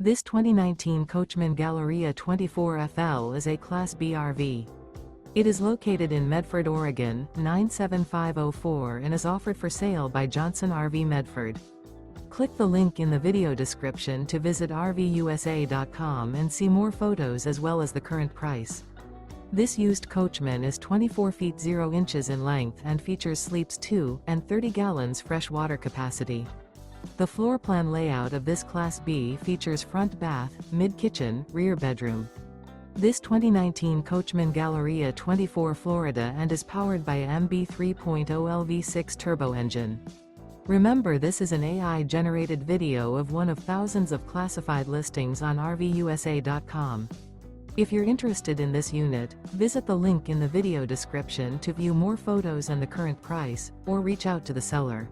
This 2019 Coachmen Galleria 24FL is a Class B RV. It is located in Medford, Oregon, 97504 and is offered for sale by Johnson RV Medford. Click the link in the video description to visit RVUSA.com and see more photos as well as the current price. This used Coachman is 24 feet 0 inches in length and features sleeps 2 and 30 gallons fresh water capacity. The floor plan layout of this Class B features front bath, mid-kitchen, rear bedroom. This 2019 Coachmen Galleria 24 Florida and is powered by a MB 3.0 LV6 turbo engine. Remember, this is an AI-generated video of one of thousands of classified listings on RVUSA.com. If you're interested in this unit, visit the link in the video description to view more photos and the current price, or reach out to the seller.